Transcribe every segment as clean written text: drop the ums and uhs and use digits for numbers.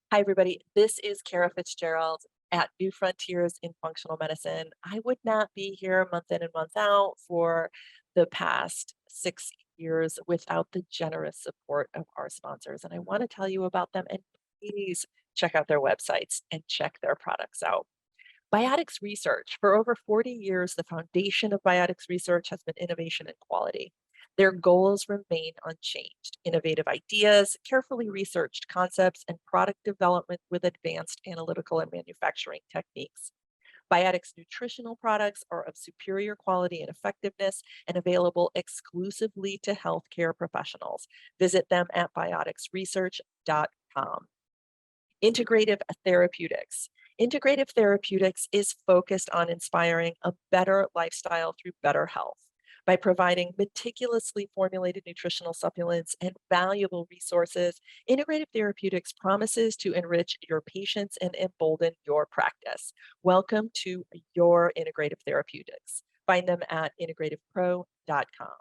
Hi, everybody. This is Kara Fitzgerald at New Frontiers in Functional Medicine. I would not be here month in and month out for the past 6 years without the generous support of our sponsors. And I want to tell you about them. And please check out their websites and check their products out. Biotics research. For over 40 years, the foundation of biotics research has been innovation and quality. Their goals remain unchanged: innovative ideas, carefully researched concepts, and product development with advanced analytical and manufacturing techniques. Biotics nutritional products are of superior quality and effectiveness and available exclusively to healthcare professionals. Visit them at bioticsresearch.com. Integrative therapeutics. Integrative therapeutics is focused on inspiring a better lifestyle through better health. By providing meticulously formulated nutritional supplements and valuable resources, Integrative Therapeutics promises to enrich your patients and embolden your practice. Welcome to your Integrative Therapeutics. Find them at integrativepro.com.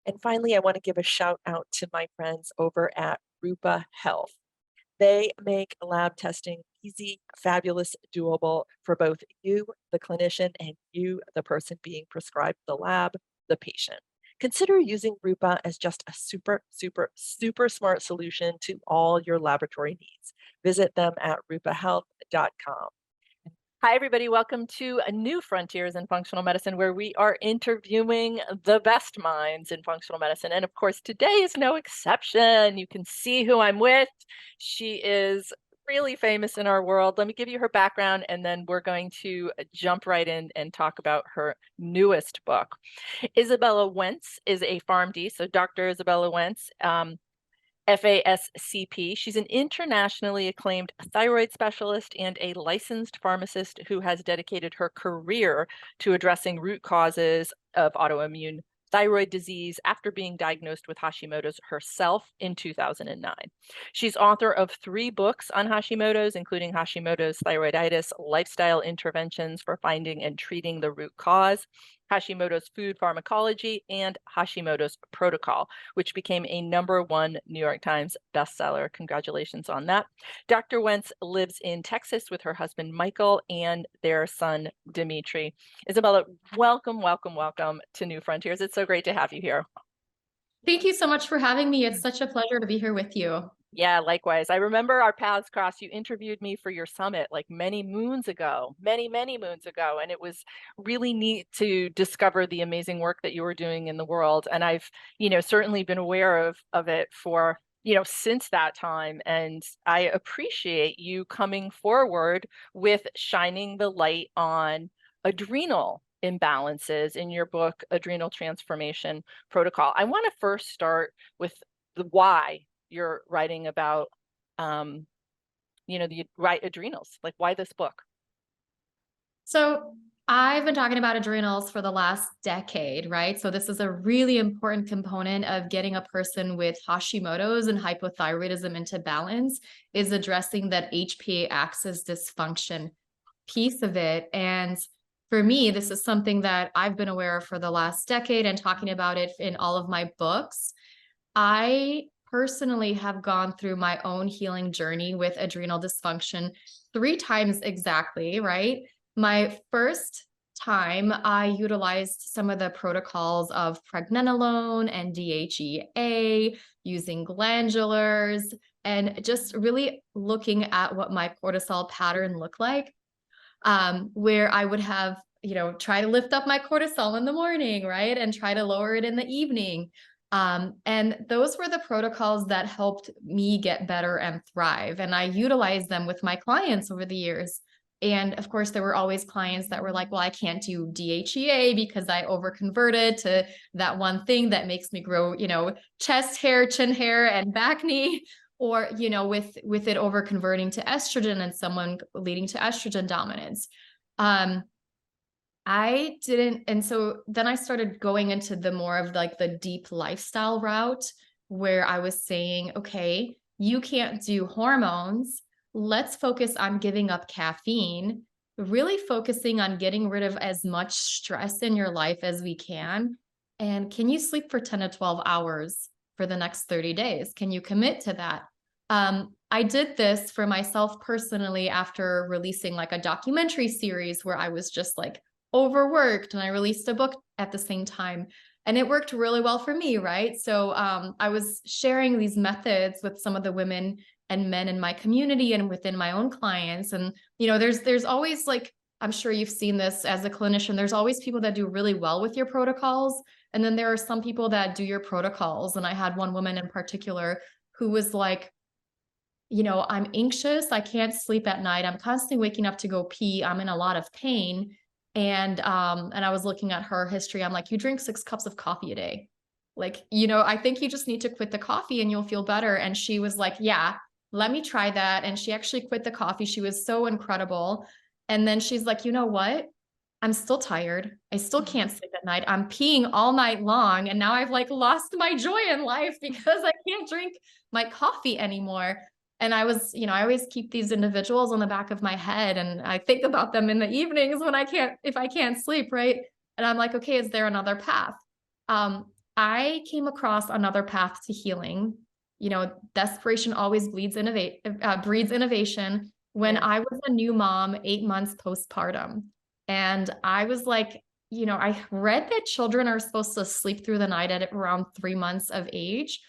And finally, I want to give a shout out to my friends over at Rupa Health. They make lab testing easy, fabulous, doable for both you, the clinician, and you, the person being prescribed the lab, the patient. Consider using Rupa as just a super, super, super smart solution to all your laboratory needs. Visit them at rupahealth.com. Hi, everybody. Welcome to a New Frontiers in Functional Medicine, where we are interviewing the best minds in functional medicine. And of course, today is no exception. You can see who I'm with. She is really famous in our world. Let me give you her background, and then we're going to jump right in and talk about her newest book. Izabella Wentz is a PharmD, so Dr. Izabella Wentz. FASCP. She's an internationally acclaimed thyroid specialist and a licensed pharmacist who has dedicated her career to addressing root causes of autoimmune thyroid disease after being diagnosed with Hashimoto's herself in 2009. She's author of 3 books on Hashimoto's, including Hashimoto's thyroiditis, lifestyle interventions for finding and treating the root cause, Hashimoto's food pharmacology, and Hashimoto's protocol, which became a #1 New York Times bestseller. Congratulations on that. Dr. Wentz lives in Texas with her husband, Michael, and their son, Dimitri. Isabella, welcome, welcome, welcome to New Frontiers. It's so great to have you here. Thank you so much for having me. It's such a pleasure to be here with you. Yeah, likewise. I remember our paths crossed. You interviewed me for your summit like many moons ago, many, many moons ago. And it was really neat to discover the amazing work that you were doing in the world. And I've, certainly been aware of it for, since that time. And I appreciate you coming forward with shining the light on adrenal imbalances in your book, Adrenal Transformation Protocol. I want to first start with the why you're writing about, the right adrenals. Like, why this book? So I've been talking about adrenals for the last decade, right? So this is a really important component of getting a person with Hashimoto's and hypothyroidism into balance, is addressing that HPA axis dysfunction piece of it. And for me, this is something that I've been aware of for the last decade and talking about it in all of my books. I personally have gone through my own healing journey with adrenal dysfunction 3 times exactly, right? My first time, I utilized some of the protocols of pregnenolone and DHEA, using glandulars, and just really looking at what my cortisol pattern looked like, where I would have, try to lift up my cortisol in the morning, right? And try to lower it in the evening. And those were the protocols that helped me get better and thrive. And I utilized them with my clients over the years. And of course, there were always clients that were like, well, I can't do DHEA because I overconverted to that one thing that makes me grow, chest hair, chin hair, and back knee. Or, with it overconverting to estrogen and someone leading to estrogen dominance. I didn't. And so then I started going into the more of like the deep lifestyle route, where I was saying, okay, you can't do hormones. Let's focus on giving up caffeine, really focusing on getting rid of as much stress in your life as we can. And can you sleep for 10 to 12 hours for the next 30 days? Can you commit to that? I did this for myself personally after releasing like a documentary series where I was just like overworked, and I released a book at the same time. And it worked really well for me, right? So I was sharing these methods with some of the women and men in my community and within my own clients. And there's always, like, I'm sure you've seen this as a clinician, there's always people that do really well with your protocols. And then there are some people that do your protocols. And I had one woman in particular who was like, I'm anxious. I can't sleep at night. I'm constantly waking up to go pee. I'm in a lot of pain. And I was looking at her history. I'm like, you drink 6 cups of coffee a day. Like, I think you just need to quit the coffee and you'll feel better. And she was like, yeah, let me try that. And she actually quit the coffee. She was so incredible. And then she's like, you know what? I'm still tired. I still can't sleep at night. I'm peeing all night long. And now I've like lost my joy in life because I can't drink my coffee anymore. And I always keep these individuals on the back of my head, and I think about them in the evenings when if I can't sleep, right? And I'm like, okay, is there another path? I came across another path to healing. Desperation always breeds innovation. When Yeah. I was a new mom, 8 months postpartum, and I was like, I read that children are supposed to sleep through the night at around 3 months of age.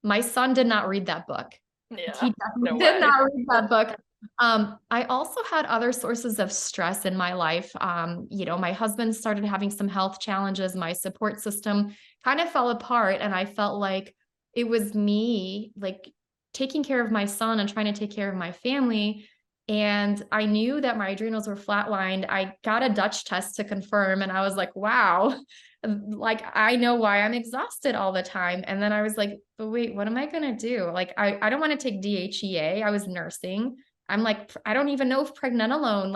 My son did not read that book. Yeah. He No definitely did way. not read that book. I also had other sources of stress in my life. My husband started having some health challenges. My support system kind of fell apart, and I felt like it was me, like, taking care of my son and trying to take care of my family. And I knew that my adrenals were flatlined. I got a Dutch test to confirm, and I was like, wow, like, I know why I'm exhausted all the time. And then I was like, but wait, what am I going to do? Like, I don't want to take DHEA. I was nursing. I'm like, I don't even know if pregnenolone,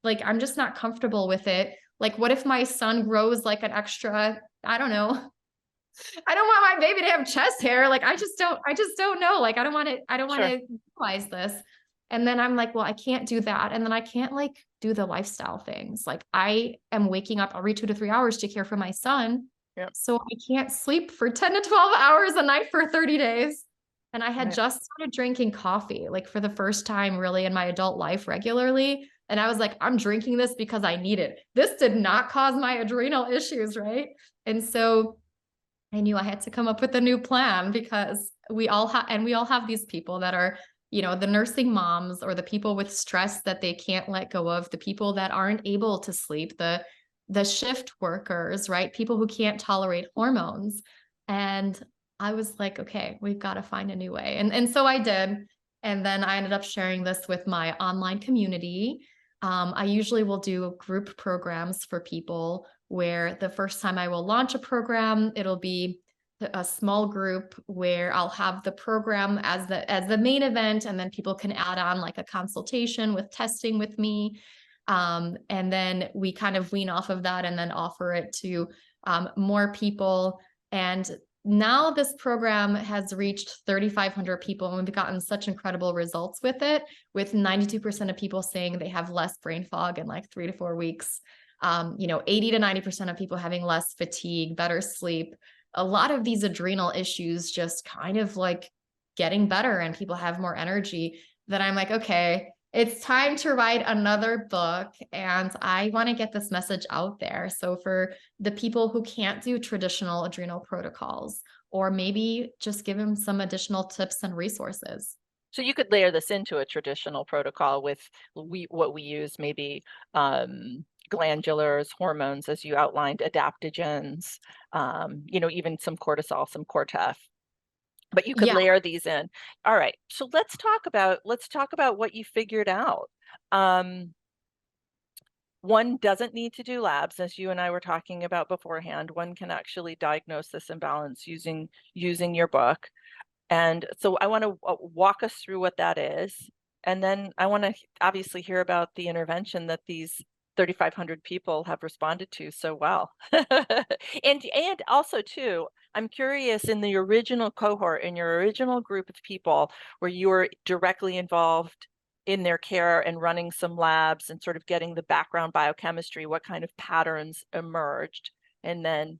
like, I'm just not comfortable with it. Like, what if my son grows like an extra, I don't know. I don't want my baby to have chest hair. Like, I just don't know. Like, I don't want Sure. to realize this. And then I'm like, well, I can't do that. And then I can't like do the lifestyle things. Like, I am waking up every 2 to 3 hours to care for my son. Yeah. So I can't sleep for 10 to 12 hours a night for 30 days. And I had Yeah. just started drinking coffee, like for the first time really in my adult life regularly. And I was like, I'm drinking this because I need it. This did not cause my adrenal issues, right? And so I knew I had to come up with a new plan, because we all have these people that are, the nursing moms, or the people with stress that they can't let go of, the people that aren't able to sleep, the shift workers, right? People who can't tolerate hormones. And I was like, okay, we've got to find a new way. And so I did. And then I ended up sharing this with my online community. I usually will do group programs for people, where the first time I will launch a program, it'll be a small group where I'll have the program as the main event, and then people can add on like a consultation with testing with me. And then we kind of wean off of that and then offer it to more people. And now this program has reached 3,500 people, and we've gotten such incredible results with it, with 92% of people saying they have less brain fog in like 3 to 4 weeks. 80 to 90% of people having less fatigue, better sleep. A lot of these adrenal issues just kind of like getting better, and people have more energy. That I'm like, okay, it's time to write another book, and I want to get this message out there. So for the people who can't do traditional adrenal protocols, or maybe just give them some additional tips and resources. So you could layer this into a traditional protocol with what we use, maybe glandulars, hormones, as you outlined, adaptogens, even some cortisol, some Cortef. But you could Yeah. layer these in. All right. So let's talk about what you figured out. One doesn't need to do labs, as you and I were talking about beforehand. One can actually diagnose this imbalance using your book. And so I want to walk us through what that is. And then I want to obviously hear about the intervention that these 3,500 people have responded to so well. And also too, I'm curious, in the original cohort, in your original group of people where you were directly involved in their care and running some labs and sort of getting the background biochemistry, what kind of patterns emerged, and then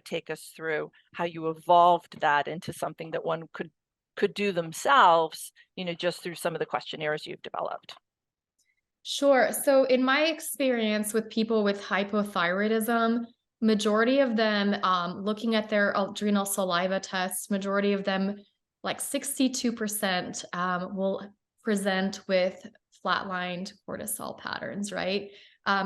take us through how you evolved that into something that one could could do themselves, just through some of the questionnaires you've developed? Sure. So in my experience with people with hypothyroidism, majority of them, looking at their adrenal saliva tests, majority of them, like 62%, will present with flatlined cortisol patterns, right?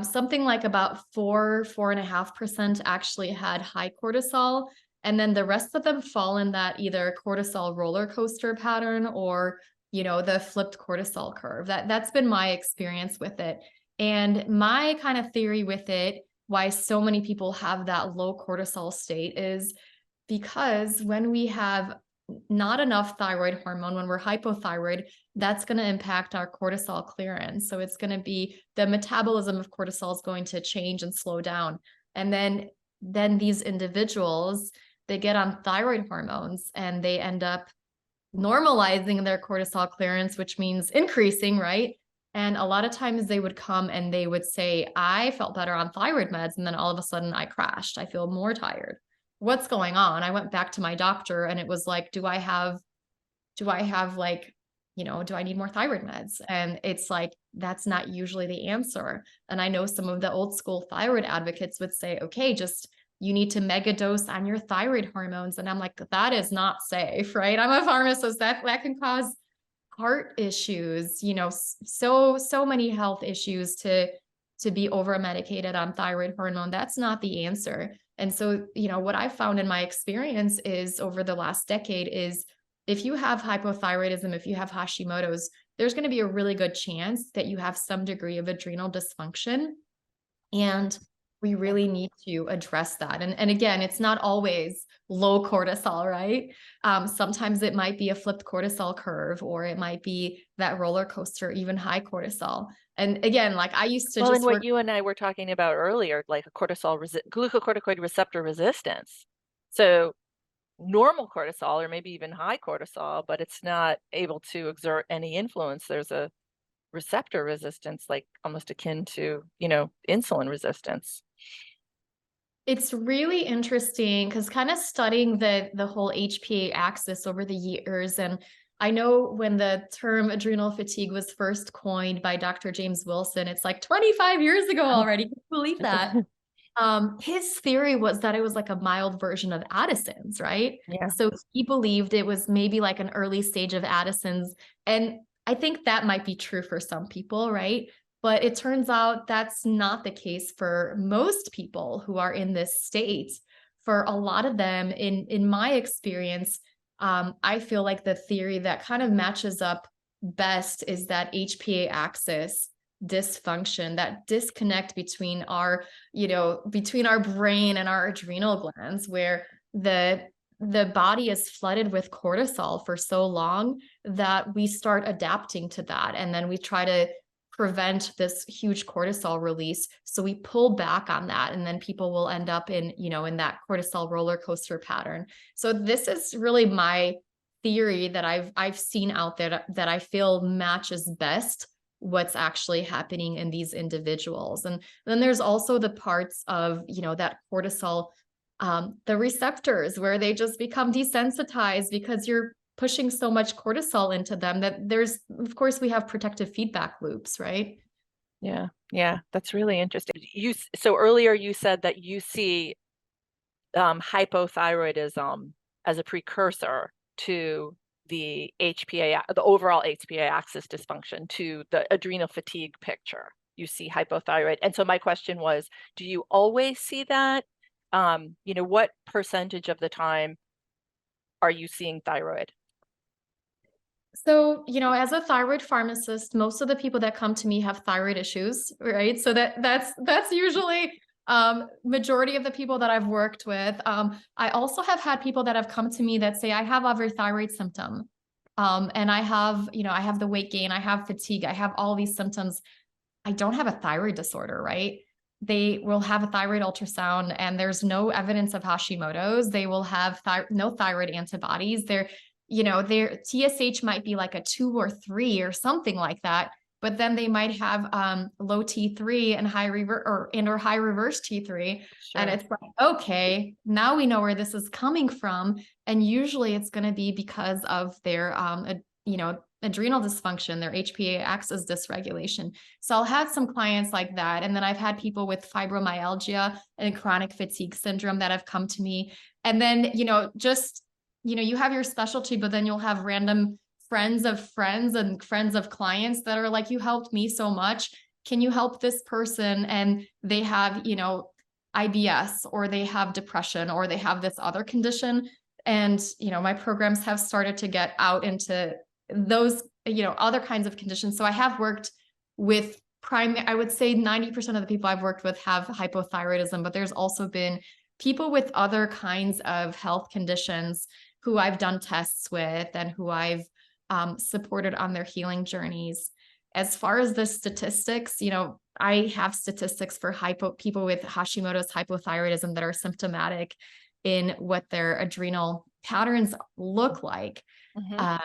Something like about 4.5% actually had high cortisol. And then the rest of them fall in that either cortisol roller coaster pattern or the flipped cortisol curve. That's been my experience with it. And my kind of theory with it, why so many people have that low cortisol state, is because when we have not enough thyroid hormone, when we're hypothyroid, that's going to impact our cortisol clearance. So it's going to be the metabolism of cortisol is going to change and slow down. And then these individuals, they get on thyroid hormones and they end up normalizing their cortisol clearance, which means increasing, right? And a lot of times they would come and they would say, I felt better on thyroid meds. And then all of a sudden I crashed. I feel more tired. What's going on? I went back to my doctor and it was like, do I have like, do I need more thyroid meds? And it's like, that's not usually the answer. And I know some of the old school thyroid advocates would say, okay, you need to mega dose on your thyroid hormones. And I'm like, that is not safe, right? I'm a pharmacist. That can cause heart issues, so many health issues to be over medicated on thyroid hormone. That's not the answer. And so, what I found in my experience is over the last decade is if you have hypothyroidism, if you have Hashimoto's, there's going to be a really good chance that you have some degree of adrenal dysfunction. And we really need to address that. And again, it's not always low cortisol, right? Sometimes it might be a flipped cortisol curve, or it might be that roller coaster, even high cortisol. And again, like I used to And what you and I were talking about earlier, like a glucocorticoid receptor resistance. So normal cortisol, or maybe even high cortisol, but it's not able to exert any influence. There's a receptor resistance, like almost akin to, insulin resistance. It's really interesting because kind of studying the whole HPA axis over the years. And I know when the term adrenal fatigue was first coined by Dr. James Wilson, it's like 25 years ago already. Can you believe that? His theory was that it was like a mild version of Addison's, right? Yeah. So he believed it was maybe like an early stage of Addison's. And I think that might be true for some people, right? But it turns out that's not the case for most people who are in this state. For a lot of them, in my experience, I feel like the theory that kind of matches up best is that HPA axis dysfunction, that disconnect between our brain and our adrenal glands, where the body is flooded with cortisol for so long that we start adapting to that. And then we try to prevent this huge cortisol release. So we pull back on that. And then people will end up in that cortisol roller coaster pattern. So this is really my theory that I've seen out there that I feel matches best what's actually happening in these individuals. And then there's also the parts of, that cortisol, the receptors where they just become desensitized because you're pushing so much cortisol into them that of course, we have protective feedback loops, right? Yeah. Yeah. That's really interesting. So earlier you said that you see hypothyroidism as a precursor to the overall HPA axis dysfunction, to the adrenal fatigue picture. You see hypothyroid. And so my question was, do you always see that? What percentage of the time are you seeing thyroid? So, as a thyroid pharmacist, most of the people that come to me have thyroid issues, right? So that's usually majority of the people that I've worked with. I also have had people that have come to me that say, I have other thyroid symptom. And I have the weight gain, I have fatigue, I have all these symptoms. I don't have a thyroid disorder, right? They will have a thyroid ultrasound and there's no evidence of Hashimoto's. They will have no thyroid antibodies. Their TSH might be like a 2 or 3 or something like that. but then they might have low T3 and high or high reverse T3. Sure. And it's like, okay, now we know where this is coming from. And usually it's going to be because of their, adrenal dysfunction, their HPA axis dysregulation. So I'll have some clients like that. And then I've had people with fibromyalgia and chronic fatigue syndrome that have come to me. And then, you have your specialty, but then you'll have random friends of friends and friends of clients that are like, you helped me so much. Can you help this person? And they have, IBS, or they have depression, or they have this other condition. And, my programs have started to get out into those, other kinds of conditions. So I have worked with I would say 90% of the people I've worked with have hypothyroidism, but there's also been people with other kinds of health conditions who I've done tests with and who I've supported on their healing journeys. As far as the statistics, I have statistics for people with Hashimoto's hypothyroidism that are symptomatic in what their adrenal patterns look like. Mm-hmm.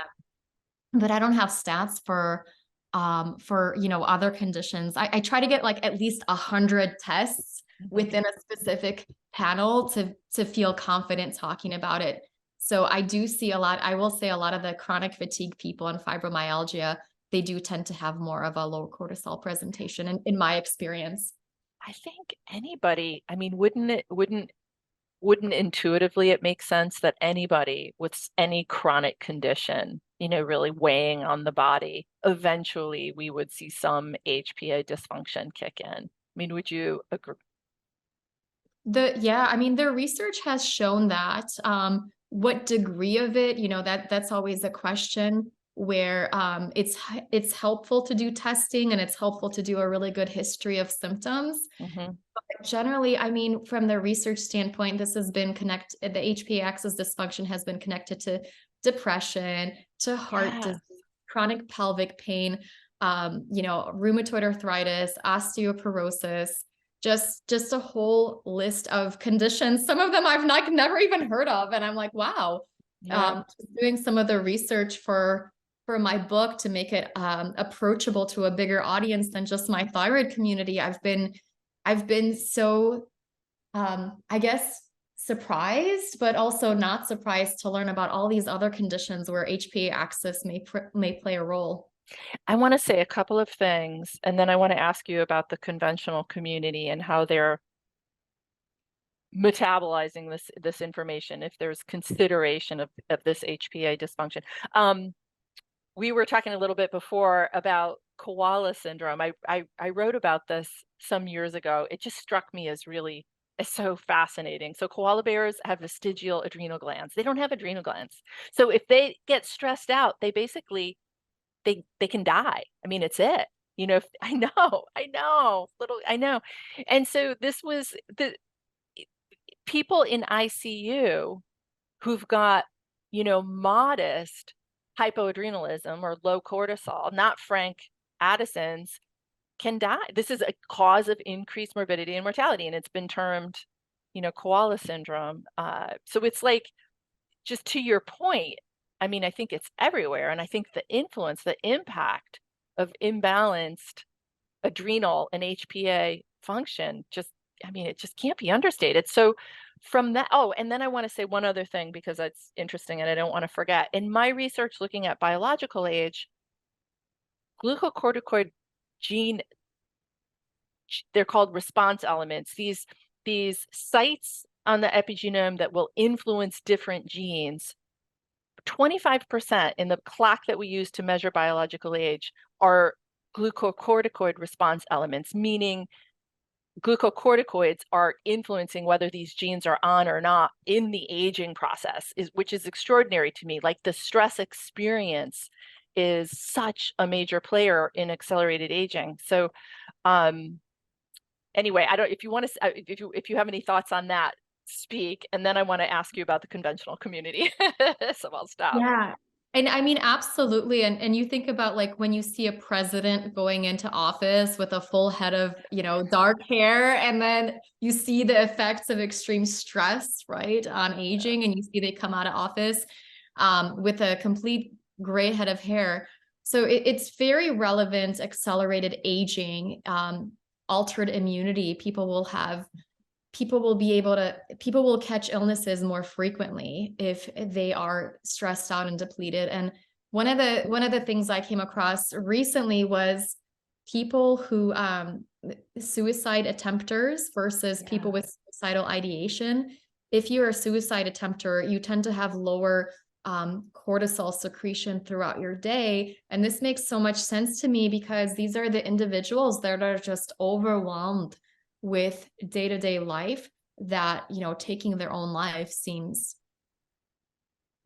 But I don't have stats for other conditions. I try to get like at least 100 tests within a specific panel to feel confident talking about it. So I do see a lot. I will say a lot of the chronic fatigue people and fibromyalgia, they do tend to have more of a low cortisol presentation in my experience. I think anybody, I mean, wouldn't intuitively it make sense that anybody with any chronic condition, really weighing on the body, eventually we would see some HPA dysfunction kick in? I mean, would you agree? The research has shown that. What degree of it, that's always a question where it's helpful to do testing, and it's helpful to do a really good history of symptoms. Mm-hmm. But generally, from the research standpoint, this has been connected, the HPA axis dysfunction has been connected to depression, to heart disease, chronic pelvic pain, rheumatoid arthritis, osteoporosis, just a whole list of conditions. Some of them I've never even heard of. And I'm like, wow. Doing some of the research for my book to make it approachable to a bigger audience than just my thyroid community. I've been so, I guess, surprised, but also not surprised to learn about all these other conditions where HPA axis may play a role. I want to say a couple of things, and then I want to ask you about the conventional community and how they're metabolizing this information, if there's consideration of this HPA dysfunction. We were talking a little bit before about koala syndrome. I wrote about this some years ago. It just struck me as really so fascinating. So koala bears have vestigial adrenal glands. They don't have adrenal glands. So if they get stressed out, they basically they can die. I mean, it's it. I know. And so this was the people in ICU who've got, modest hypoadrenalism or low cortisol, not Frank Addison's, can die. This is a cause of increased morbidity and mortality, and it's been termed, koala syndrome. So it's like, just to your point, I mean, I think it's everywhere. And I think the influence, the impact of imbalanced adrenal and HPA function it just can't be understated. So from that, and then I want to say one other thing, because that's interesting and I don't want to forget. In my research looking at biological age, glucocorticoid gene, they're called response elements. These sites on the epigenome that will influence different genes, 25% in the clock that we use to measure biological age are glucocorticoid response elements, meaning glucocorticoids are influencing whether these genes are on or not in the aging process, which is extraordinary to me. Like, the stress experience is such a major player in accelerated aging. So anyway, I don't, if you want to, if you have any thoughts on that, speak, and then I want to ask you about the conventional community. So I'll stop. Yeah. And I mean, absolutely. And you think about, like, when you see a president going into office with a full head of, dark hair, and then you see the effects of extreme stress, right, on aging, and you see they come out of office with a complete gray head of hair. So it's very relevant. Accelerated aging, altered immunity. People will catch illnesses more frequently if they are stressed out and depleted. And one of the things I came across recently was people who suicide attempters versus people with suicidal ideation. If you're a suicide attempter, you tend to have lower cortisol secretion throughout your day. And this makes so much sense to me because these are the individuals that are just overwhelmed with day-to-day life that, taking their own life seems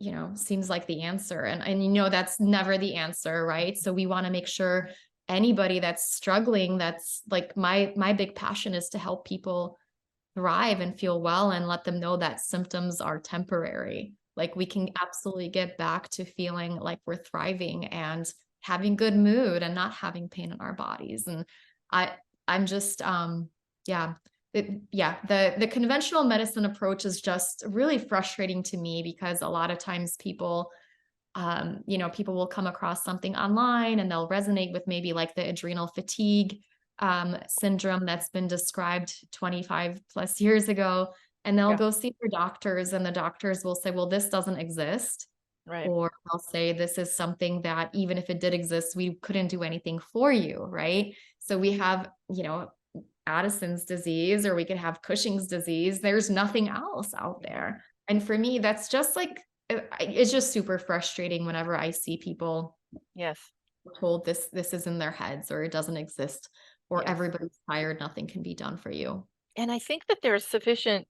like the answer. And that's never the answer, right? So we want to make sure anybody that's struggling, that's like my big passion is to help people thrive and feel well and let them know that symptoms are temporary. Like we can absolutely get back to feeling like we're thriving and having good mood and not having pain in our bodies. And I'm just, the conventional medicine approach is just really frustrating to me because a lot of times people will come across something online and they'll resonate with maybe like the adrenal fatigue syndrome that's been described 25 plus years ago. And they'll go see their doctors and the doctors will say, well, this doesn't exist. Right. Or they'll say, this is something that even if it did exist, we couldn't do anything for you. Right. So we have, Addison's disease, or we could have Cushing's disease. There's nothing else out there. And for me, that's just like, it's just super frustrating whenever I see people told this is in their heads or it doesn't exist or everybody's tired, nothing can be done for you. And I think that there's sufficient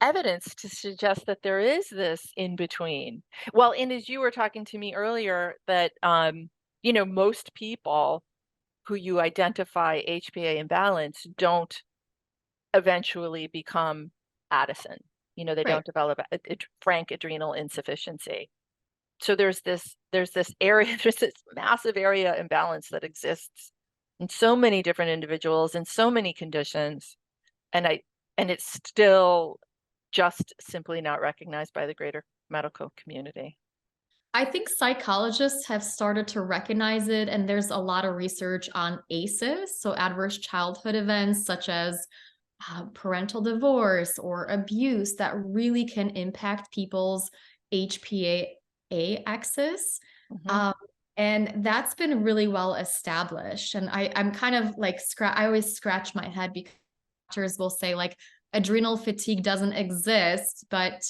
evidence to suggest that there is this in between. Well, and as you were talking to me earlier, that most people who you identify HPA imbalance don't eventually become Addison. They don't develop frank adrenal insufficiency. So there's this area, there's this massive area imbalance that exists in so many different individuals in so many conditions, and it's still just simply not recognized by the greater medical community. I think psychologists have started to recognize it, and there's a lot of research on ACEs, so adverse childhood events such as parental divorce or abuse that really can impact people's HPA axis. And that's been really well established. And I'm kind of like, I always scratch my head because doctors will say like, adrenal fatigue doesn't exist, but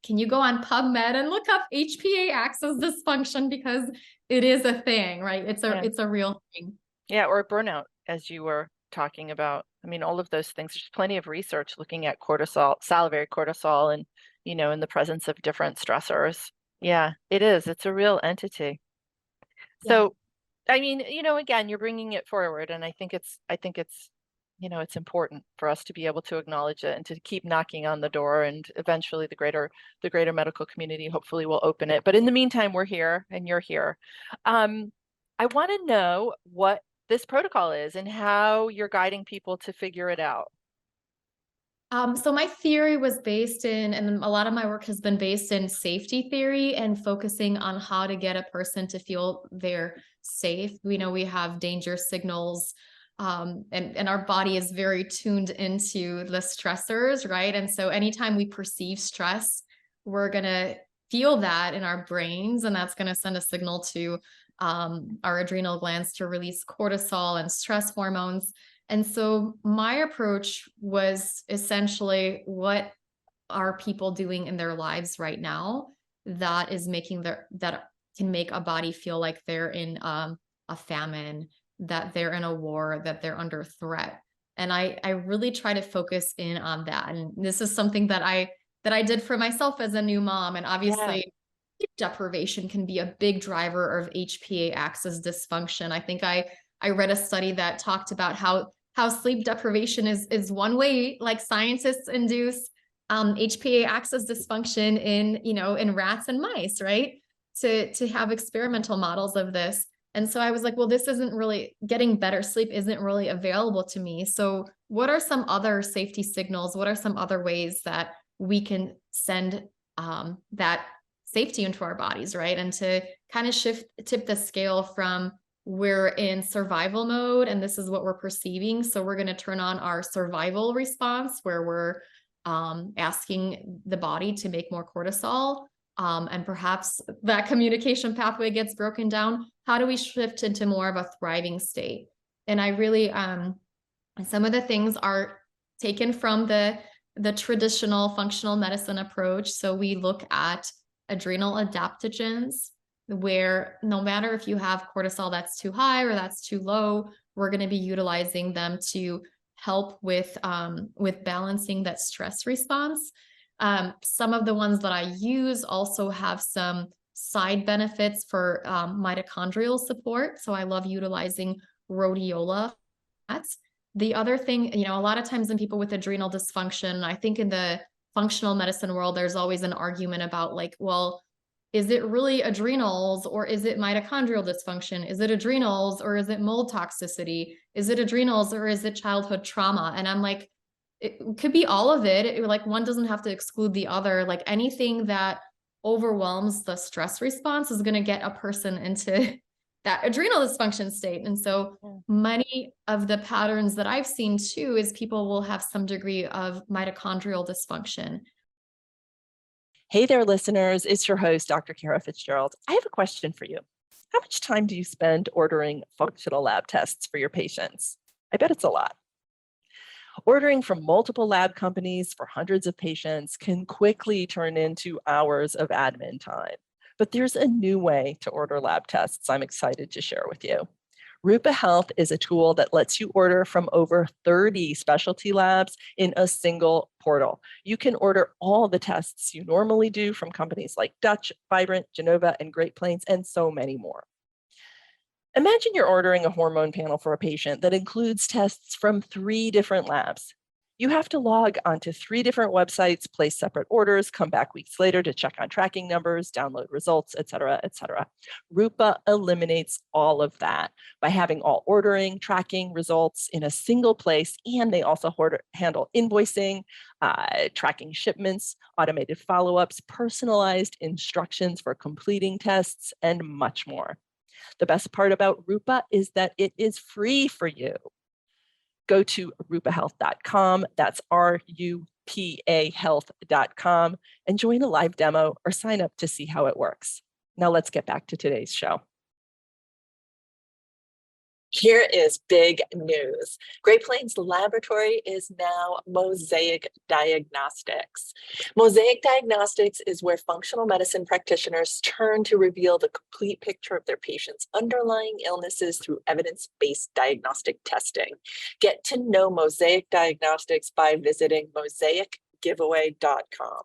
can you go on PubMed and look up HPA axis dysfunction because it is a thing, right? It's a real thing. Yeah, or burnout, as you were talking about. I mean, all of those things. There's plenty of research looking at cortisol, salivary cortisol, and in the presence of different stressors. Yeah, it is. It's a real entity. So, I mean, again, you're bringing it forward, and I think it's it's important for us to be able to acknowledge it and to keep knocking on the door, and eventually the greater medical community hopefully will open it. But in the meantime, we're here and you're here. I want to know what this protocol is and how you're guiding people to figure it out. So my theory was based in, and a lot of my work has been based in safety theory and focusing on how to get a person to feel they're safe. We know we have danger signals, and our body is very tuned into the stressors, right? And so anytime we perceive stress, we're going to feel that in our brains, and that's going to send a signal to our adrenal glands to release cortisol and stress hormones. And so my approach was essentially, what are people doing in their lives right now that is that can make a body feel like they're in a famine, that they're in a war, that they're under threat. And I really try to focus in on that. And this is something that I did for myself as a new mom. And obviously sleep deprivation can be a big driver of HPA axis dysfunction. I think I read a study that talked about how sleep deprivation is one way, like scientists induce HPA axis dysfunction in rats and mice, right? To have experimental models of this. And so I was like, well, this isn't really, getting better sleep isn't really available to me. So what are some other safety signals? What are some other ways that we can send that safety into our bodies, right? And to kind of tip the scale from we're in survival mode and this is what we're perceiving. So we're going to turn on our survival response where we're asking the body to make more cortisol. And perhaps that communication pathway gets broken down. How do we shift into more of a thriving state? And I really, some of the things are taken from the traditional functional medicine approach. So we look at adrenal adaptogens, where no matter if you have cortisol that's too high or that's too low, we're going to be utilizing them to help with balancing that stress response. Some of the ones that I use also have some side benefits for mitochondrial support. So I love utilizing rhodiola. The other thing, a lot of times in people with adrenal dysfunction, I think in the functional medicine world, there's always an argument about like, well, is it really adrenals or is it mitochondrial dysfunction? Is it adrenals or is it mold toxicity? Is it adrenals or is it childhood trauma? And I'm like, it could be all of it. Like one doesn't have to exclude the other. Like anything that overwhelms the stress response is going to get a person into that adrenal dysfunction state. And so many of the patterns that I've seen too is people will have some degree of mitochondrial dysfunction. Hey there, listeners. It's your host, Dr. Kara Fitzgerald. I have a question for you. How much time do you spend ordering functional lab tests for your patients? I bet it's a lot. Ordering from multiple lab companies for hundreds of patients can quickly turn into hours of admin time. But there's a new way to order lab tests I'm excited to share with you. Rupa Health is a tool that lets you order from over 30 specialty labs in a single portal. You can order all the tests you normally do from companies like Dutch, Vibrant, Genova, and Great Plains, and so many more. Imagine you're ordering a hormone panel for a patient that includes tests from 3 different labs. You have to log onto 3 different websites, place separate orders, come back weeks later to check on tracking numbers, download results, et cetera, et cetera. Rupa eliminates all of that by having all ordering, tracking, results in a single place, and they also handle invoicing, tracking shipments, automated follow-ups, personalized instructions for completing tests, and much more. The best part about Rupa is that it is free for you. Go to rupahealth.com, that's RUPA health.com, and join a live demo or sign up to see how it works. Now let's get back to today's show. Here is big news. Great Plains Laboratory is now Mosaic Diagnostics. Mosaic Diagnostics is where functional medicine practitioners turn to reveal the complete picture of their patients' underlying illnesses through evidence-based diagnostic testing. Get to know Mosaic Diagnostics by visiting mosaicgiveaway.com.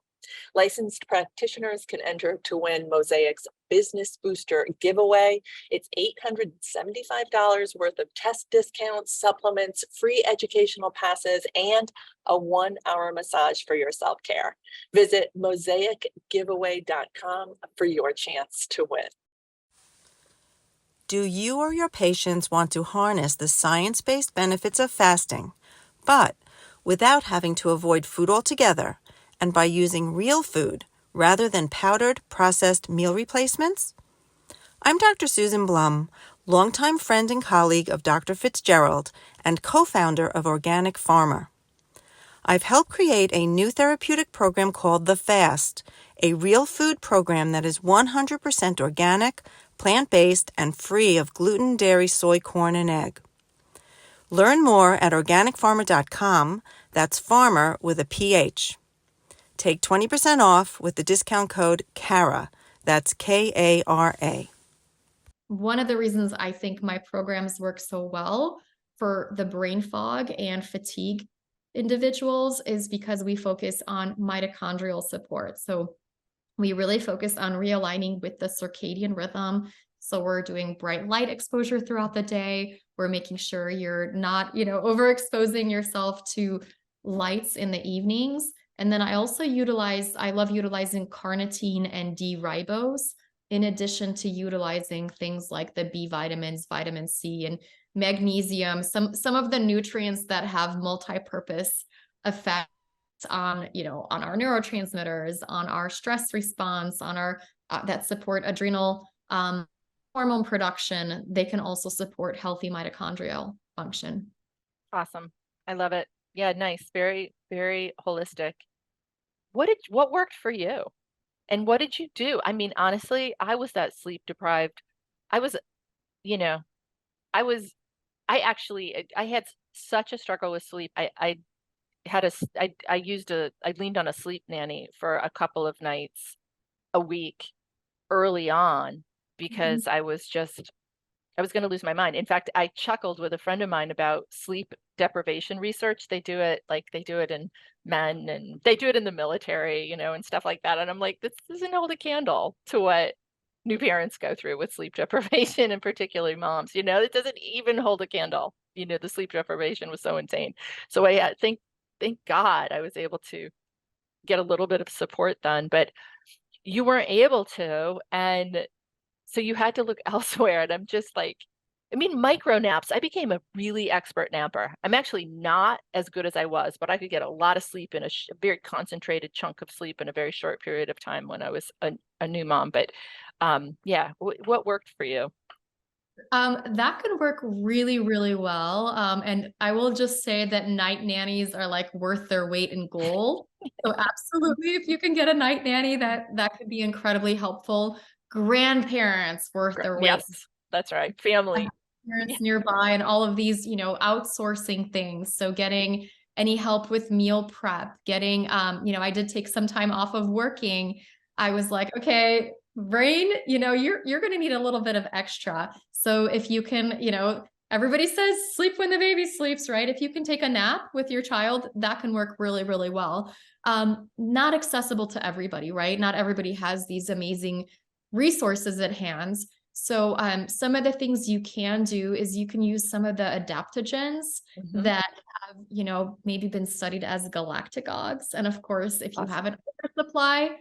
Licensed practitioners can enter to win Mosaic's Business Booster giveaway. It's $875 worth of test discounts, supplements, free educational passes, and a 1-hour massage for your self-care. Visit mosaicgiveaway.com for your chance to win. Do you or your patients want to harness the science-based benefits of fasting, but without having to avoid food altogether, and by using real food rather than powdered, processed meal replacements? I'm Dr. Susan Blum, longtime friend and colleague of Dr. Fitzgerald and co-founder of Organic Pharma. I've helped create a new therapeutic program called The Fast, a real food program that is 100% organic, plant-based, and free of gluten, dairy, soy, corn, and egg. Learn more at organicpharma.com, that's farmer with a PH. Take 20% off with the discount code KARA, that's KARA. One of the reasons I think my programs work so well for the brain fog and fatigue individuals is because we focus on mitochondrial support. So we really focus on realigning with the circadian rhythm. So we're doing bright light exposure throughout the day. We're making sure you're not, overexposing yourself to lights in the evenings. And then I love utilizing carnitine and D-ribose in addition to utilizing things like the B vitamins, vitamin C, and magnesium, some of the nutrients that have multi-purpose effects on our neurotransmitters, on our stress response, on our that support adrenal hormone production. They can also support healthy mitochondrial function. Awesome. I love it. Yeah, nice. Very, very holistic. What worked for you? And what did you do? I mean, honestly, I was that sleep deprived. I was, you know, I was, I actually, I had such a struggle with sleep. I had I leaned on a sleep nanny for a couple of nights a week early on because I was going to lose my mind. In fact, I chuckled with a friend of mine about sleep deprivation research. They do it in men, and they do it in the military, and stuff like that. And I'm like, this doesn't hold a candle to what new parents go through with sleep deprivation, and particularly moms. It doesn't even hold a candle. The sleep deprivation was so insane. So I thank God I was able to get a little bit of support then, but you weren't able to, and so you had to look elsewhere. And I'm just like, micro naps. I became a really expert napper. I'm actually not as good as I was, but I could get a lot of sleep in a very concentrated chunk of sleep in a very short period of time when I was a new mom. But yeah, what worked for you? That can work really, really well. And I will just say that night nannies are like worth their weight in gold. So absolutely, if you can get a night nanny, that could be incredibly helpful. Grandparents worth their weight. Yes, that's right. Family. Parents nearby and all of these, outsourcing things. So getting any help with meal prep, getting, I did take some time off of working. I was like, okay, brain, you're going to need a little bit of extra. So if you can, everybody says sleep when the baby sleeps, right? If you can take a nap with your child, that can work really, really well. Not accessible to everybody, right? Not everybody has these amazing resources at hand. So some of the things you can do is you can use some of the adaptogens that have, maybe been studied as galactagogues. And of course, if you have an oversupply,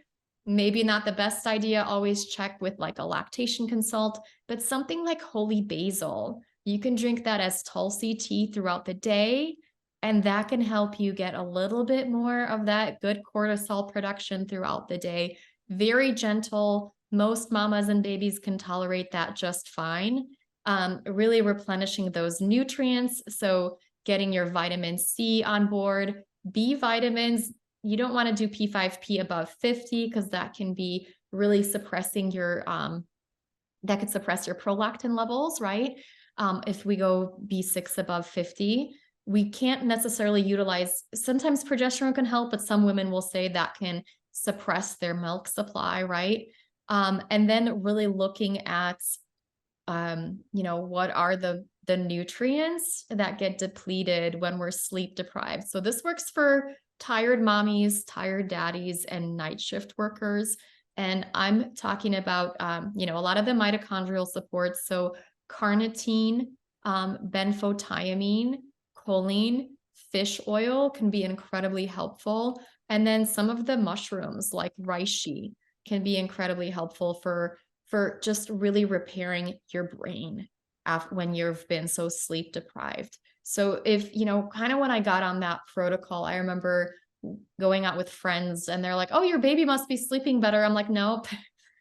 maybe not the best idea. Always check with like a lactation consult, but something like holy basil, you can drink that as Tulsi tea throughout the day. And that can help you get a little bit more of that good cortisol production throughout the day. Very gentle. Most mamas and babies can tolerate that just fine. Really replenishing those nutrients. So getting your vitamin C on board, B vitamins. You don't want to do P5P above 50 because that can be really suppressing your, that could suppress your prolactin levels, right? If we go B6 above 50, we can't necessarily utilize, sometimes progesterone can help, but some women will say that can suppress their milk supply, right? And then really looking at, what are the nutrients that get depleted when we're sleep deprived. So this works for tired mommies, tired daddies, and night shift workers. And I'm talking about, a lot of the mitochondrial supports. So carnitine, benfotiamine, choline, fish oil can be incredibly helpful. And then some of the mushrooms like reishi can be incredibly helpful for just really repairing your brain when you've been so sleep deprived. So if, kind of when I got on that protocol, I remember going out with friends and they're like, oh, your baby must be sleeping better. I'm like, nope.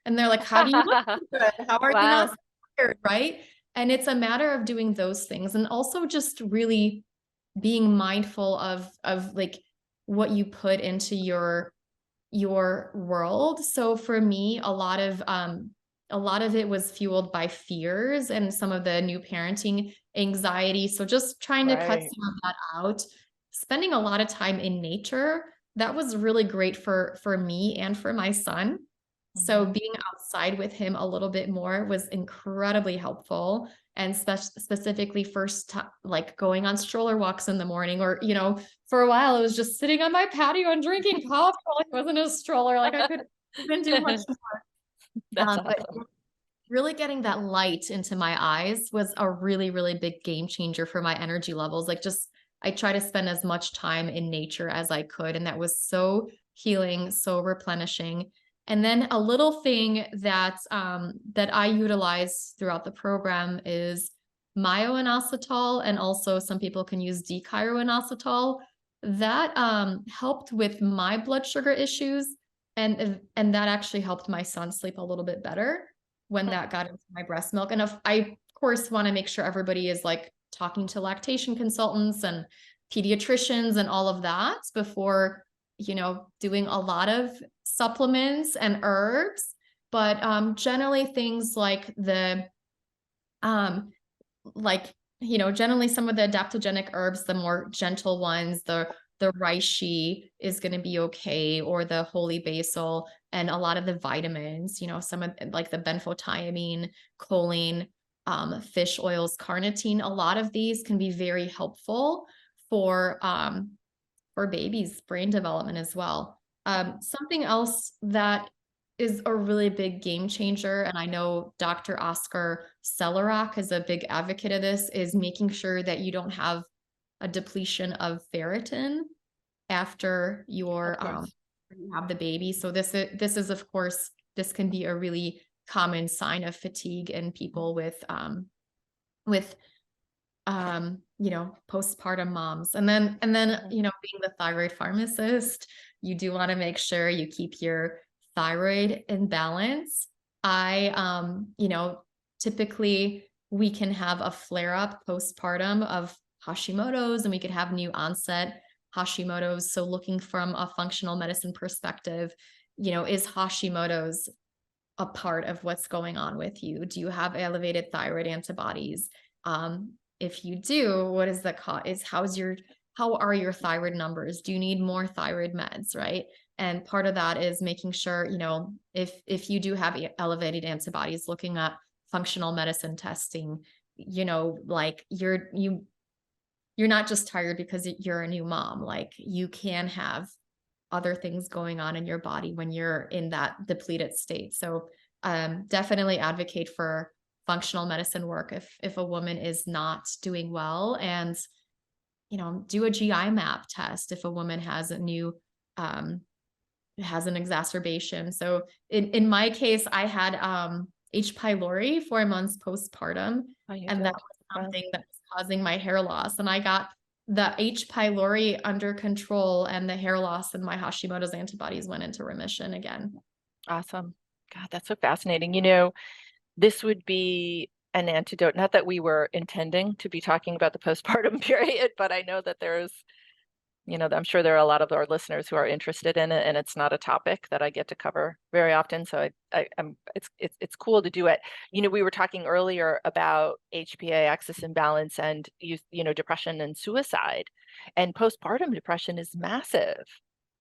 And they're like, how do you look good? How are you not tired? Right. And it's a matter of doing those things. And also just really being mindful of like what you put into your world. So for me, a lot of it was fueled by fears and some of the new parenting anxiety. So just trying to cut some of that out, spending a lot of time in nature. That was really great for me and for my son. So being outside with him a little bit more was incredibly helpful. And specifically first like going on stroller walks in the morning, or, for a while, it was just sitting on my patio and drinking coffee while I wasn't a stroller. Like I couldn't do much more. That's But awesome. really getting that light into my eyes was a really, really big game changer for my energy levels. Like I try to spend as much time in nature as I could. And that was so healing, so replenishing. And then a little thing that I utilize throughout the program is myo-inositol, and also some people can use D-chiroinositol. That helped with my blood sugar issues. and that actually helped my son sleep a little bit better when that got into my breast milk. And if I, of course, want to make sure everybody is like talking to lactation consultants and pediatricians and all of that before, you know, doing a lot of supplements and herbs. But generally things like generally some of the adaptogenic herbs, the more gentle ones, the reishi is going to be okay, or the holy basil, and a lot of the vitamins, you know, some of like the benfotiamine, choline, fish oils, carnitine, a lot of these can be very helpful for babies' brain development as well. Something else that is a really big game changer, and I know Dr. Oscar Sellerak is a big advocate of this, is making sure that you don't have a depletion of ferritin after you have the baby. So this is of course, this can be a really common sign of fatigue in people with you know, postpartum moms. And then, you know, being the thyroid pharmacist, you do want to make sure you keep your thyroid in balance. You know, typically we can have a flare up postpartum of Hashimoto's, and we could have new onset Hashimoto's. So looking from a functional medicine perspective, you know, is Hashimoto's a part of what's going on with you? Do you have elevated thyroid antibodies? If you do, what is the cause? How are your thyroid numbers? Do you need more thyroid meds, right? And part of that is making sure, you know, if you do have elevated antibodies, looking at functional medicine testing, you know, like you're not just tired because you're a new mom. Like you can have other things going on in your body when you're in that depleted state. So definitely advocate for functional medicine work if a woman is not doing well, and, you know, do a GI map test if a woman has has an exacerbation. So in my case, I had H. pylori 4 months postpartum, and that was something that was causing my hair loss. And I got the H. pylori under control, and the hair loss and my Hashimoto's antibodies went into remission again. Awesome. God, that's so fascinating. You know, this would be an antidote. Not that we were intending to be talking about the postpartum period, but I know that there's, you know, I'm sure there are a lot of our listeners who are interested in it, and it's not a topic that I get to cover very often. So it's cool to do it. You know, we were talking earlier about HPA axis imbalance and you know, depression and suicide, and postpartum depression is massive.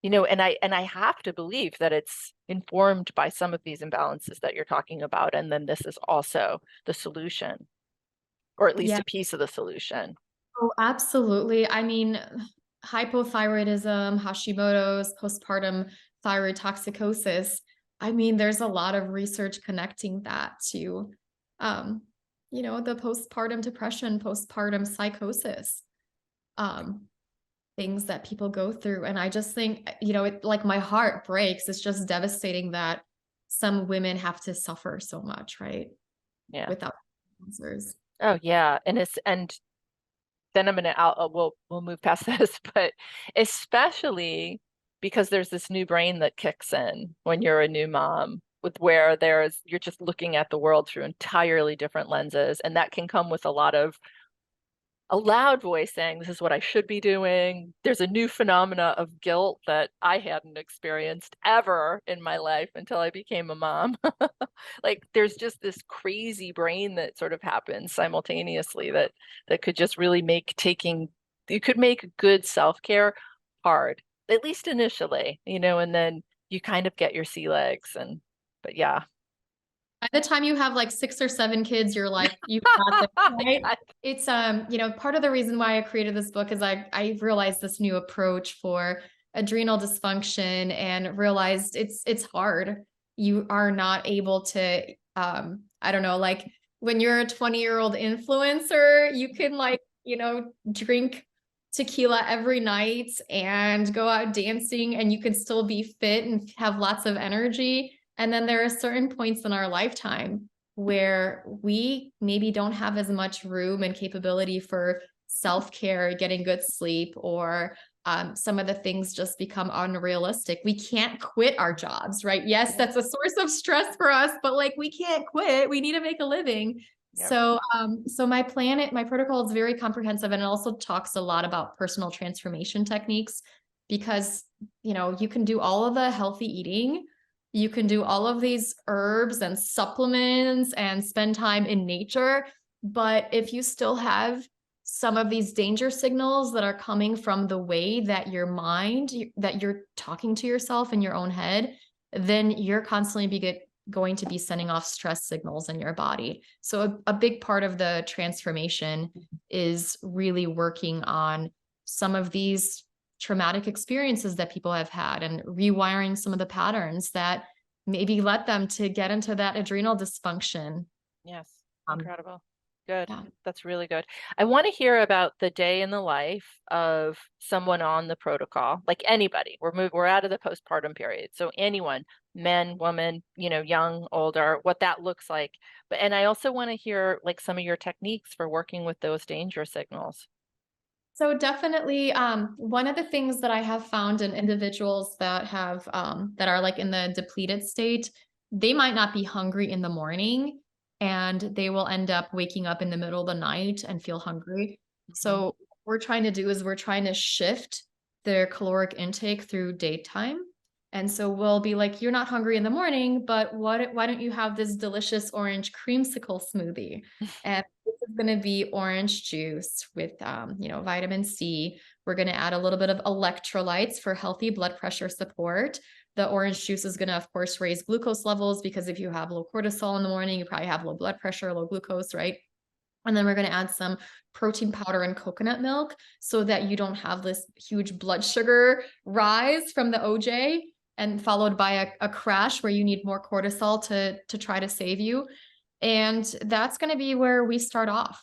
You know, and I have to believe that it's informed by some of these imbalances that you're talking about, and then this is also the solution, or at least a piece of the solution. Oh, absolutely. I mean, hypothyroidism, Hashimoto's, postpartum thyroid toxicosis. I mean, there's a lot of research connecting that to, you know, the postpartum depression, postpartum psychosis, things that people go through. And I just think, you know, it, like, my heart breaks. It's just devastating that some women have to suffer so much, right? Yeah. Without answers. Oh yeah, and then I'm gonna we'll move past this, but especially because there's this new brain that kicks in when you're a new mom, with where you're just looking at the world through entirely different lenses, and that can come with a loud voice saying, this is what I should be doing. There's a new phenomena of guilt that I hadn't experienced ever in my life until I became a mom. Like there's just this crazy brain that sort of happens simultaneously that could just really you could make good self-care hard, at least initially, you know, and then you kind of get your sea legs. But yeah. By the time you have like 6 or 7 kids, you're like, you've got this, right? It's, you know, part of the reason why I created this book is I realized this new approach for adrenal dysfunction, and realized it's hard. You are not able to, I don't know, like when you're a 20-year-old influencer, you can, like, you know, drink tequila every night and go out dancing, and you can still be fit and have lots of energy. And then there are certain points in our lifetime where we maybe don't have as much room and capability for self-care, getting good sleep, or some of the things just become unrealistic. We can't quit our jobs, right? Yes, that's a source of stress for us, but like we can't quit. We need to make a living. Yep. So my protocol is very comprehensive, and it also talks a lot about personal transformation techniques, because, you know, you can do all of the healthy eating, you can do all of these herbs and supplements and spend time in nature. But if you still have some of these danger signals that are coming from the way that your mind, that you're talking to yourself in your own head, then you're constantly going to be sending off stress signals in your body. So a big part of the transformation is really working on some of these traumatic experiences that people have had and rewiring some of the patterns that maybe led them to get into that adrenal dysfunction. Yes. Incredible. Good. Yeah. That's really good. I want to hear about the day in the life of someone on the protocol, like anybody. We're out of the postpartum period. So anyone, men, women, you know, young, older, what that looks like. And I also want to hear like some of your techniques for working with those danger signals. So definitely, one of the things that I have found in individuals that have that are like in the depleted state, they might not be hungry in the morning, and they will end up waking up in the middle of the night and feel hungry. So what we're trying to do is we're trying to shift their caloric intake through daytime. And so we'll be like, you're not hungry in the morning, but why don't you have this delicious orange creamsicle smoothie? And this is going to be orange juice with, you know, vitamin C. We're going to add a little bit of electrolytes for healthy blood pressure support. The orange juice is going to, of course, raise glucose levels, because if you have low cortisol in the morning, you probably have low blood pressure, low glucose, right? And then we're going to add some protein powder and coconut milk so that you don't have this huge blood sugar rise from the OJ, and followed by a crash where you need more cortisol to try to save you. And that's going to be where we start off.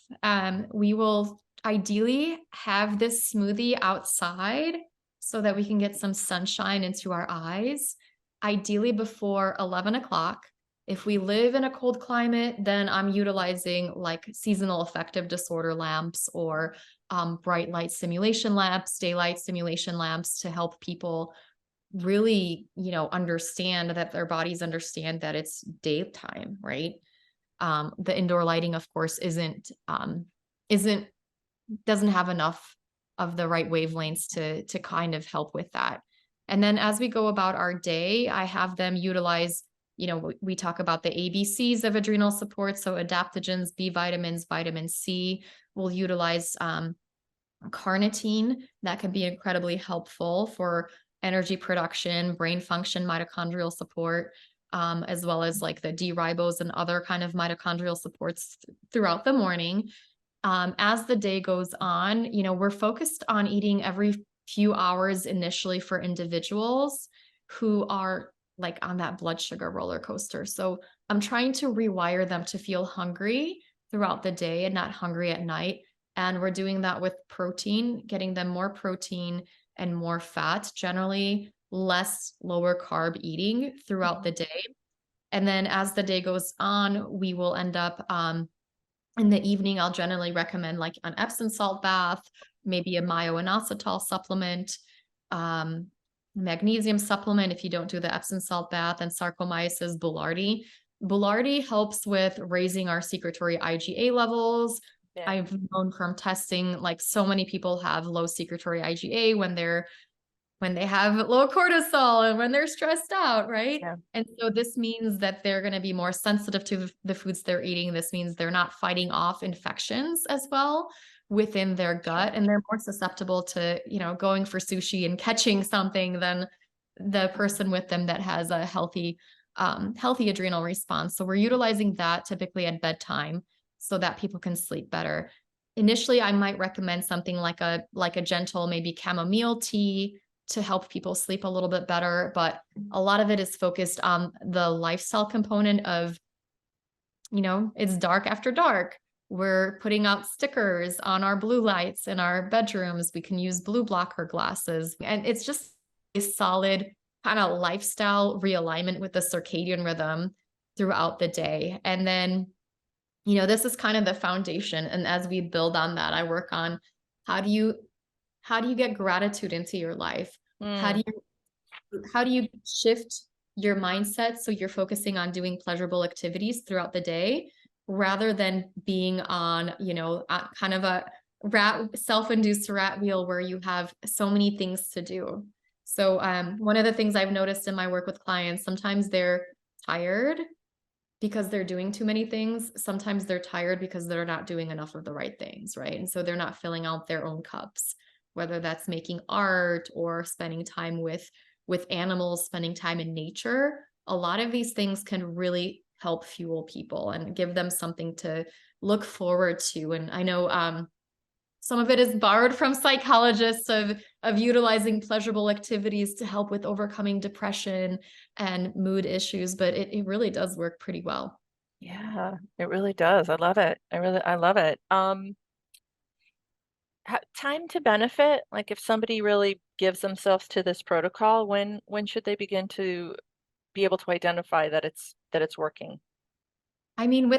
We will ideally have this smoothie outside so that we can get some sunshine into our eyes, ideally before 11 o'clock. If we live in a cold climate, then I'm utilizing like seasonal affective disorder lamps or bright light stimulation lamps, daylight stimulation lamps, to help people really, you know, understand that their bodies understand that it's daytime, right? The indoor lighting, of course, doesn't have enough of the right wavelengths to kind of help with that. And then as we go about our day, I have them utilize, you know, we talk about the ABCs of adrenal support. So adaptogens, B vitamins, vitamin C. We'll utilize carnitine. That can be incredibly helpful for energy production, brain function, mitochondrial support, as well as like the D-ribose and other kind of mitochondrial supports throughout the morning. As the day goes on, you know, we're focused on eating every few hours initially for individuals who are like on that blood sugar roller coaster. So I'm trying to rewire them to feel hungry throughout the day and not hungry at night. And we're doing that with protein, getting them more protein and more fat, generally less lower carb eating throughout the day. And then as the day goes on, we will end up in the evening, I'll generally recommend like an Epsom salt bath, maybe a myo-inositol supplement, magnesium supplement if you don't do the Epsom salt bath, and Saccharomyces boulardii. Boulardii helps with raising our secretory IgA levels. Yeah. I've known from testing, like so many people have low secretory IgA when they have low cortisol and when they're stressed out, right? Yeah. And so this means that they're going to be more sensitive to the foods they're eating. This means they're not fighting off infections as well within their gut, and they're more susceptible to, you know, going for sushi and catching something than the person with them that has a healthy adrenal response. So we're utilizing that typically at bedtime so that people can sleep better. Initially, I might recommend something like a gentle, maybe chamomile tea to help people sleep a little bit better. But a lot of it is focused on the lifestyle component of, you know, it's dark after dark. We're putting out stickers on our blue lights in our bedrooms. We can use blue blocker glasses. And it's just a solid kind of lifestyle realignment with the circadian rhythm throughout the day. And then, you know, this is kind of the foundation. And as we build on that, I work on how do you how do you get gratitude into your life? How Mm, do you shift your mindset so you're focusing on doing pleasurable activities throughout the day rather than being on, kind of a self-induced rat wheel where you have so many things to do. So one of the things I've noticed in my work with clients, sometimes they're tired because they're doing too many things. Sometimes they're tired because they're not doing enough of the right things, right? And so they're not filling out their own cups, whether that's making art or spending time with animals, spending time in nature. A lot of these things can really help fuel people and give them something to look forward to. And I know some of it is borrowed from psychologists of utilizing pleasurable activities to help with overcoming depression and mood issues, but it really does work pretty well. yeah, it really does. I love it. I love it. Time to benefit, like if somebody really gives themselves to this protocol, when should they begin to be able to identify that it's working? I mean,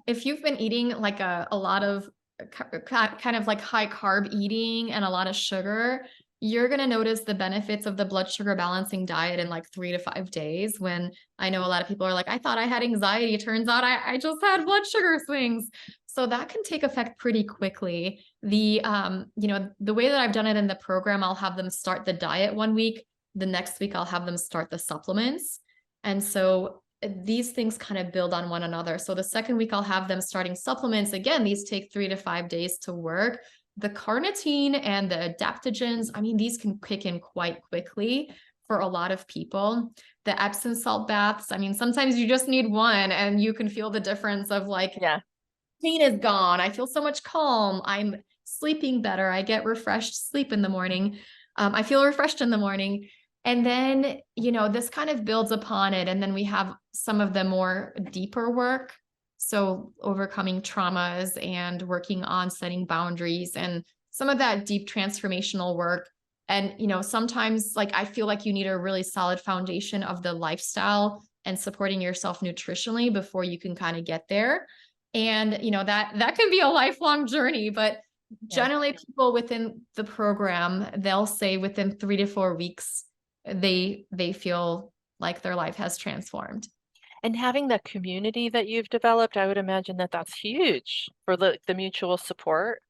if you've been eating like a lot of kind of like high carb eating and a lot of sugar, you're going to notice the benefits of the blood sugar balancing diet in like 3 to 5 days. When I know a lot of people are like, I thought I had anxiety. Turns out I just had blood sugar swings. So that can take effect pretty quickly. The way that I've done it in the program, I'll have them start the diet one week. The next week, I'll have them start the supplements. And so these things kind of build on one another. So the second week I'll have them starting supplements. Again, these take 3 to 5 days to work. The carnitine and the adaptogens, I mean, these can kick in quite quickly for a lot of people. The Epsom salt baths, I mean, sometimes you just need one and you can feel the difference of like, Yeah. pain is gone. I feel so much calm. I'm sleeping better. I get refreshed sleep in the morning. I feel refreshed in the morning. And then, this kind of builds upon it. And then we have some of the more deeper work. So overcoming traumas and working on setting boundaries and some of that deep transformational work. And, sometimes like I feel like you need a really solid foundation of the lifestyle and supporting yourself nutritionally before you can kind of get there. And, that can be a lifelong journey, but Yeah. generally people within the program, they'll say within 3 to 4 weeks, they feel like their life has transformed. And having that community that you've developed, I would imagine that that's huge for the mutual support.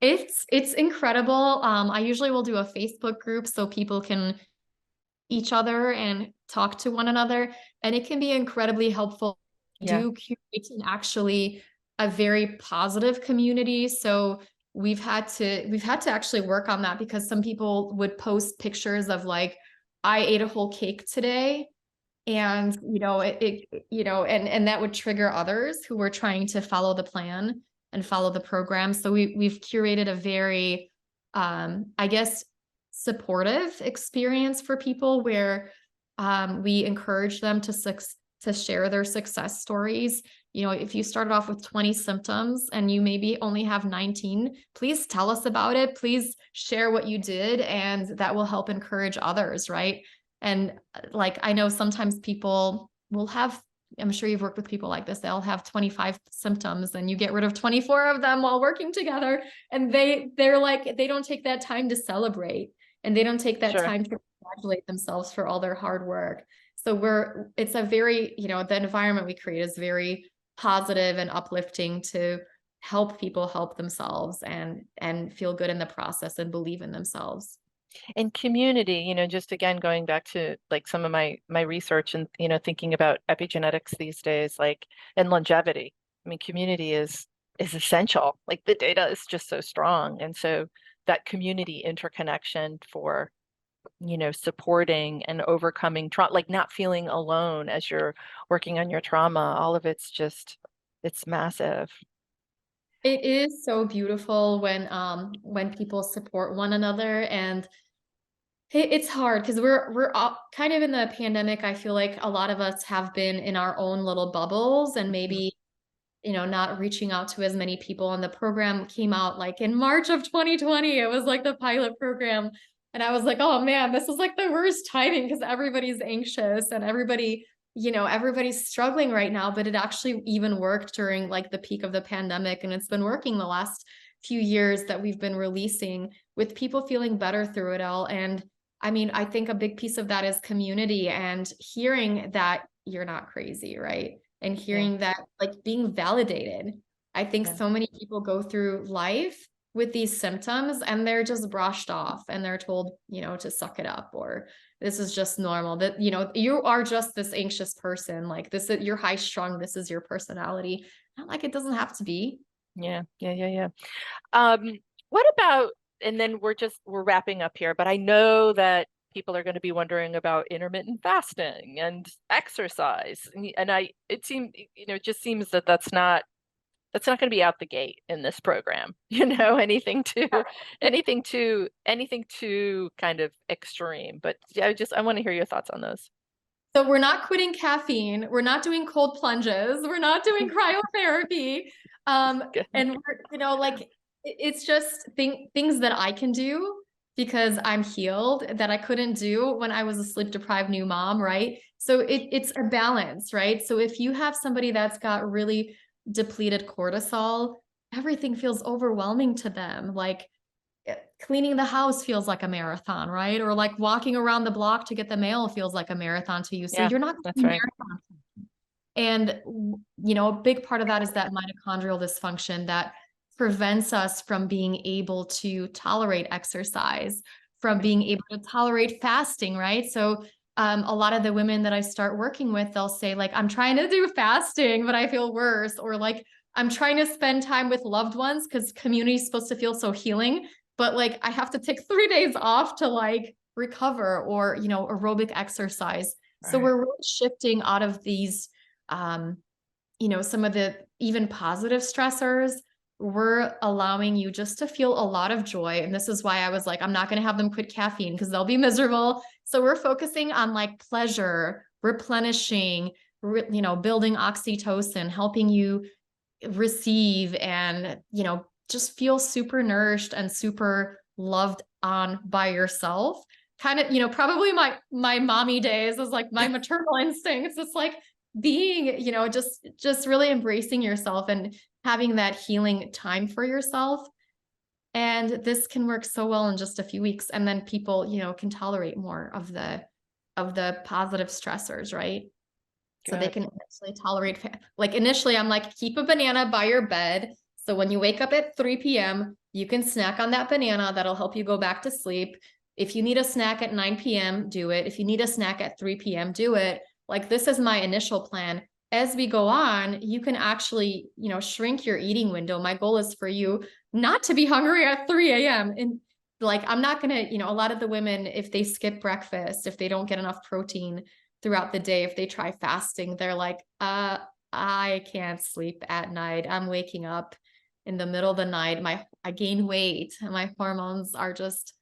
It's incredible. I usually will do a Facebook group so people can each other and talk to one another, and it can be incredibly helpful. Yeah. Do curating actually a very positive community. So we've had to actually work on that because some people would post pictures of like, I ate a whole cake today. And, and that would trigger others who were trying to follow the plan and follow the program. So we've curated a very, I guess, supportive experience for people where we encourage them to share their success stories. If you started off with 20 symptoms and you maybe only have 19, please tell us about it. Please share what you did, and that will help encourage others, right? And like, I know sometimes people will have, I'm sure you've worked with people like this, they'll have 25 symptoms and you get rid of 24 of them while working together. And they're like, they don't take that time to celebrate, and they don't take that Sure. time to congratulate themselves for all their hard work. So it's a very, the environment we create is very positive and uplifting to help people help themselves and feel good in the process and believe in themselves. And community, just again going back to like some of my research and thinking about epigenetics these days, like, and longevity. I mean, community is essential. Like the data is just so strong, and so that community interconnection for supporting and overcoming trauma, like not feeling alone as you're working on your trauma, all of it's massive. It is so beautiful when people support one another, and it's hard because we're all kind of in the pandemic. I feel like a lot of us have been in our own little bubbles and maybe not reaching out to as many people. And the program came out like in March of 2020. It was like the pilot program. And I was like, oh man, this is like the worst timing because everybody's anxious and everybody's struggling right now. But it actually even worked during like the peak of the pandemic. And it's been working the last few years that we've been releasing, with people feeling better through it all. And I mean, I think a big piece of that is community and hearing that you're not crazy, right? And hearing that, like, being validated. I think so many people go through life with these symptoms and they're just brushed off and they're told, you know, to suck it up, or this is just normal, that, you know, you are just this anxious person, like this, you're high strung, this is your personality. Not like, it doesn't have to be. Yeah. What about, and then we're wrapping up here, but I know that people are going to be wondering about intermittent fasting and exercise. And it just seems that that's not going to be out the gate in this program, anything too kind of extreme, but I want to hear your thoughts on those. So we're not quitting caffeine. We're not doing cold plunges. We're not doing cryotherapy. And we're, like, it's just things that I can do because I'm healed that I couldn't do when I was a sleep deprived new mom, right? So it's a balance, right? So if you have somebody that's got really depleted cortisol, everything feels overwhelming to them. Like, cleaning the house feels like a marathon, right? Or like walking around the block to get the mail feels like a marathon to you. So you're not that's right. marathon. And, a big part of that is that mitochondrial dysfunction that prevents us from being able to tolerate exercise, from being able to tolerate fasting, right? So a lot of the women that I start working with, they'll say, like, I'm trying to do fasting, but I feel worse. Or like, I'm trying to spend time with loved ones because community is supposed to feel so healing, but like, I have to take 3 days off to like recover, or, aerobic exercise. Right. So we're really shifting out of these, some of the even positive stressors. We're allowing you just to feel a lot of joy. And this is why I was like, I'm not going to have them quit caffeine because they'll be miserable. So we're focusing on like pleasure, replenishing, building oxytocin, helping you receive and, just feel super nourished and super loved on by yourself. Kind of, probably my mommy days is like my maternal instincts. It's like being, just really embracing yourself and having that healing time for yourself. And this can work so well in just a few weeks. And then people, can tolerate more of the positive stressors, right? Good. So they can actually tolerate, like initially I'm like, keep a banana by your bed. So when you wake up at 3 p.m., you can snack on that banana. That'll help you go back to sleep. If you need a snack at 9 p.m., do it. If you need a snack at 3 p.m., do it. Like, this is my initial plan. As we go on, you can actually, shrink your eating window. My goal is for you not to be hungry at 3 a.m. And like, I'm not going to, a lot of the women, if they skip breakfast, if they don't get enough protein throughout the day, if they try fasting, they're like, I can't sleep at night. I'm waking up in the middle of the night. I gain weight and my hormones are just,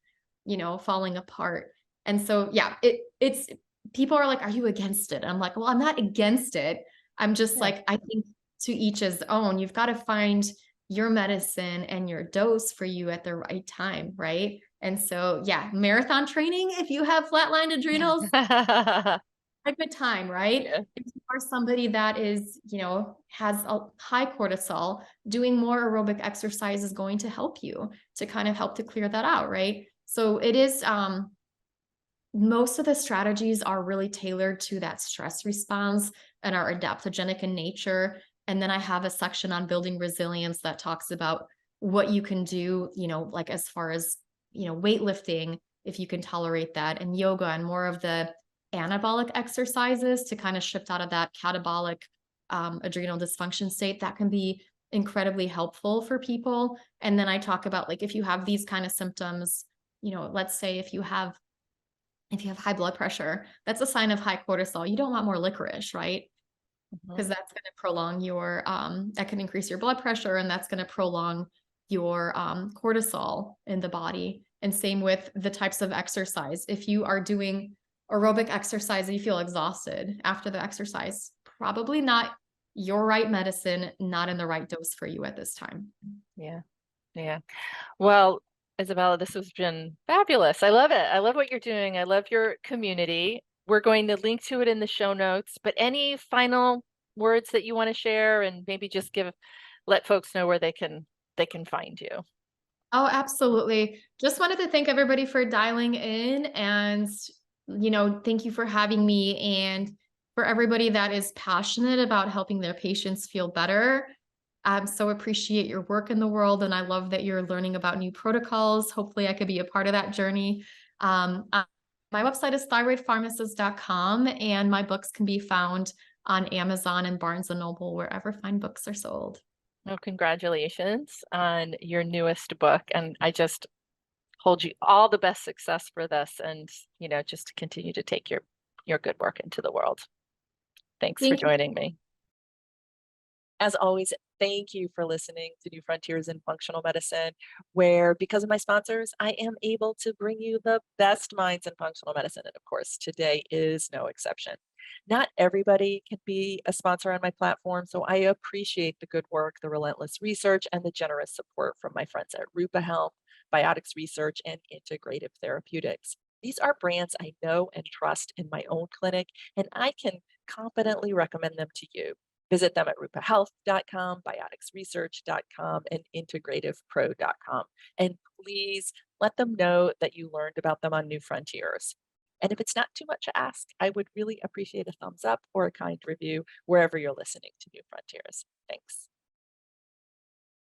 falling apart. And so, yeah, it's people are like, are you against it? And I'm like, well, I'm not against it. I'm just like, I think to each his own. You've got to find your medicine and your dose for you at the right time, right? And so, yeah, marathon training, if you have flatlined adrenals, a good time, right? Yeah. If you are somebody that is, has a high cortisol, doing more aerobic exercise is going to help you to kind of help to clear that out, right? So it is, most of the strategies are really tailored to that stress response and are adaptogenic in nature. And then I have a section on building resilience that talks about what you can do, like as far as, weightlifting, if you can tolerate that, and yoga, and more of the anabolic exercises to kind of shift out of that catabolic adrenal dysfunction state. That can be incredibly helpful for people. And then I talk about, like, if you have these kind of symptoms, let's say if you have high blood pressure, that's a sign of high cortisol. You don't want more licorice, right? Because that's going to prolong your, that can increase your blood pressure, and that's going to prolong your cortisol in the body. And same with the types of exercise. If you are doing aerobic exercise and you feel exhausted after the exercise, probably not your right medicine, not in the right dose for you at this time. Yeah. Well, Isabella, this has been fabulous. I love it. I love what you're doing. I love your community. We're going to link to it in the show notes, but any final words that you want to share, and maybe just let folks know where they can find you. Oh, absolutely. Just wanted to thank everybody for dialing in and, thank you for having me. And for everybody that is passionate about helping their patients feel better, I so appreciate your work in the world. And I love that you're learning about new protocols. Hopefully, I could be a part of that journey. My website is thyroidpharmacist.com, and my books can be found on Amazon and Barnes and Noble, wherever fine books are sold. Well, congratulations on your newest book. And I just hold you all the best success for this and, just to continue to take your good work into the world. Thanks for Thank you. joining me. As always, thank you for listening to New Frontiers in Functional Medicine, where because of my sponsors, I am able to bring you the best minds in functional medicine. And of course, today is no exception. Not everybody can be a sponsor on my platform, so I appreciate the good work, the relentless research, and the generous support from my friends at Rupa Health, Biotics Research, and Integrative Therapeutics. These are brands I know and trust in my own clinic, and I can confidently recommend them to you. Visit them at rupahealth.com, bioticsresearch.com, and integrativepro.com. And please let them know that you learned about them on New Frontiers. And if it's not too much to ask, I would really appreciate a thumbs up or a kind review wherever you're listening to New Frontiers. Thanks.